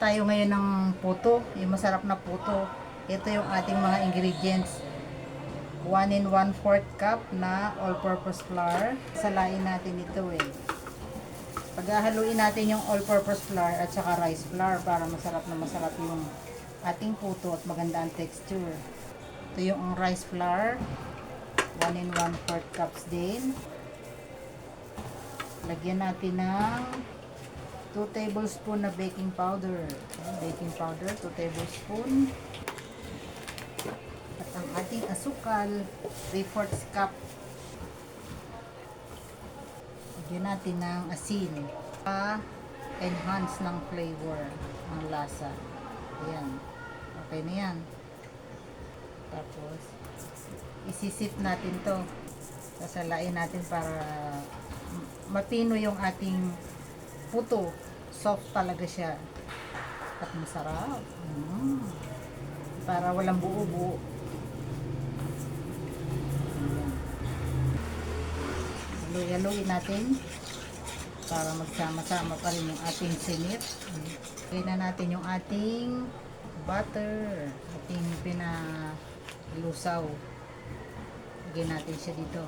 Tayo ngayon ng puto, yung masarap na puto. Ito yung ating mga ingredients. 1 and 1/4 cup na all-purpose flour. Salain natin ito Paghahaluin natin yung all-purpose flour at saka rice flour para masarap na masarap yung ating puto at maganda ang texture. Ito yung rice flour. 1 and 1/4 cups din. Lagyan natin ng 2 tablespoon na baking powder. Baking powder, 2 tablespoon. At ang ating asukal, 3/4 cup. Lagyan natin ng asin. Enhance ng flavor, ng lasa. Ayan. Okay na yan. Tapos, isisip natin to. Sasalain natin para mapino yung ating puto. Soft talaga siya. At masarap. Para walang buo-buo. Haluin natin para magsama-sama pa rin yung ating sinip. Lagyan na natin yung ating butter. Ating pinalusaw. Lagyan natin siya dito.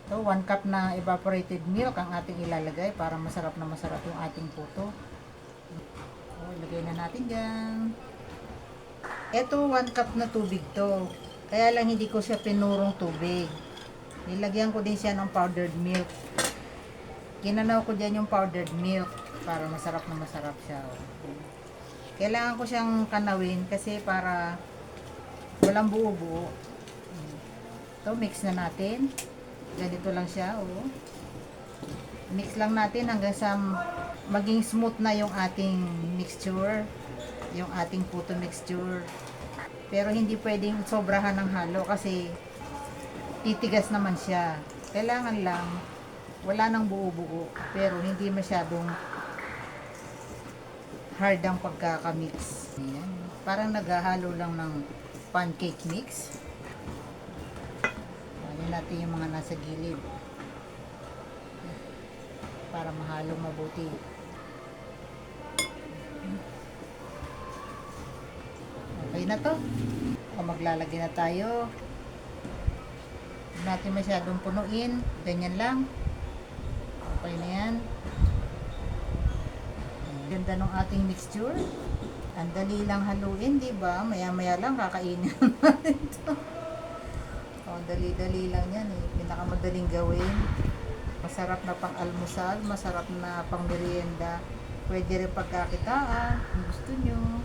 So, 1 cup na evaporated milk ang ating ilalagay para masarap na masarap yung ating puto. So, ilagay na natin dyan. Ito, 1 cup na tubig to. Kaya lang hindi ko siya pinurong tubig. Nilagyan ko din siya ng powdered milk. Ginanaw ko dyan yung powdered milk para masarap na masarap siya. Kailangan ko siyang kanawin kasi para walang buo-buo. Ito, mix na natin. Ganito lang siya, Mix lang natin hanggang sa maging smooth na yung ating mixture, yung ating puto mixture. Pero hindi pwedeng sobrahan ng halo kasi titigas naman siya. Kailangan lang wala nang buo-buo, pero hindi masyadong hard ang pagkakamix. Ayan. Parang naghahalo lang ng pancake mix. Natin yung mga nasa gilid para mahalo mabuti. Okay na to. O maglalagay na tayo. Hindi natin masyadong punuin. Ganyan lang. Okay na yan. Ganda ng ating mixture. Ang dali lang haluin, diba? Maya-maya lang kakainin natin ito. Dali-dali lang yan pinakamadaling gawin. Masarap na pang almusal, masarap na pang merienda. Pwede rin pagkakitaan kung gusto nyo.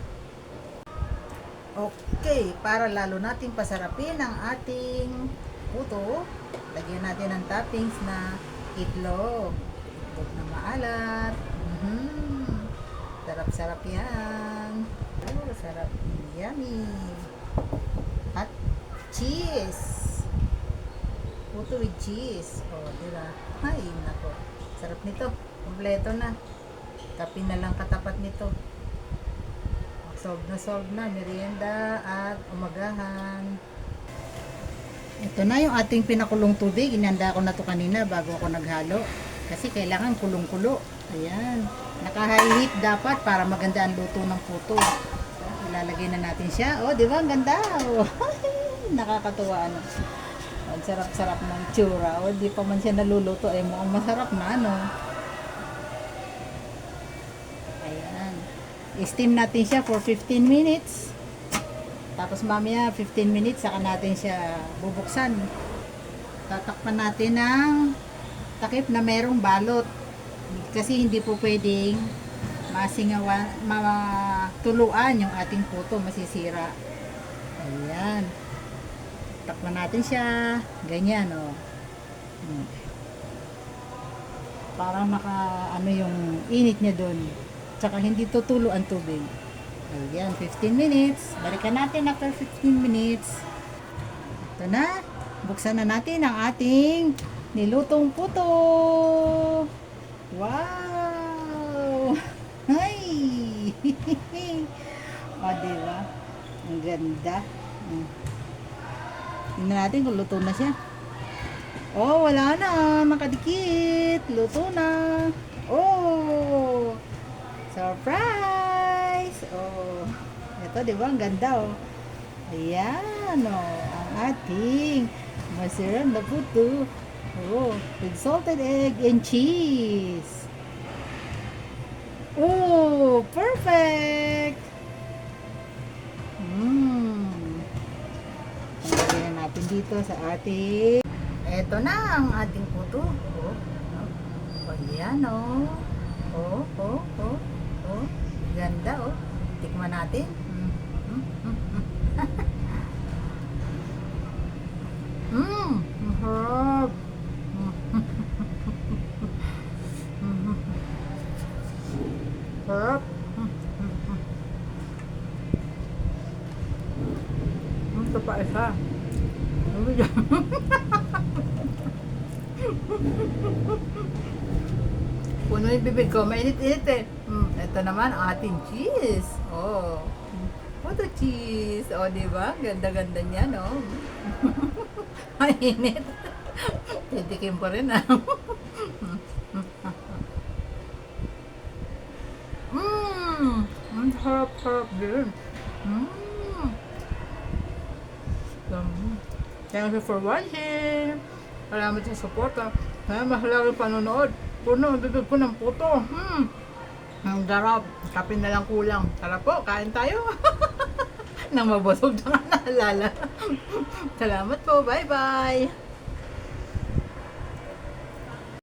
Okay, para lalo nating pasarapin ang ating puto, lagyan natin ng toppings na itlog. Itlog na maalat. Sarap-sarap yan. Sarap. Yummy. At cheese. Puto with cheese. Diba? Ay, nako. Sarap nito. Kompleto na. Kape na lang katapat nito. Solve na. Merienda at umagahan. Ito na yung ating pinakulong tubig. Inanda ko na to kanina bago ako naghalo. Kasi kailangan kulong-kulo. Ayan. Naka-high heat dapat para maganda ang luto ng puto. Ilalagay na natin siya. Diba? Ang ganda. Nakakatuwa. Ang sarap-sarap ng tsura. Di pa man siya naluluto. Mukhang masarap na, Ayan. I-steam natin siya for 15 minutes. Tapos mamaya, 15 minutes, saka natin siya bubuksan. Tatakpan natin ng takip na merong balot. Kasi hindi po pwedeng matuluan yung ating puto. Masisira. Ayan. Takpan natin siya. Ganyan, Para yung init niya doon. Tsaka hindi tutulo ang tubig. Ayan, 15 minutes. Balikan natin after 15 minutes. Ito na. Buksan na natin ang ating nilutong puto. Wow! Ay! Diba? Ang ganda. Tingnan natin kung luto na siya. Wala na. Nakadikit. Luto na. Oh! Surprise! Oh, ito, di ba? Ang ganda, oh. Ayan, oh. Ang ating masarap na puto. Oh, with salted egg and cheese. Oh, perfect! Lagyan natin dito sa ating... Ito na ang ating puto. Oh, oh. Ayan, oh. Oh, oh, oh, oh. Ganda, oh. Tikman natin. Harap. Harap. Ito pa isa. Puno yung bibig ko. Mainit-init eh. Ito naman ang ating cheese. Oh. What a cheese. Oh, diba? Ganda-ganda niya, no? Mainit. Titikim ko rin, ah. Ang harap-harap din. Thank you for watching. Salamat sa support, ah. Kaya mahalagang panonood. Puno, dudod ko ng puto. Ang sarap. Kape na lang kulang. Tara po, kain tayo. Nang mabusog na nga naalala. Salamat po. Bye-bye.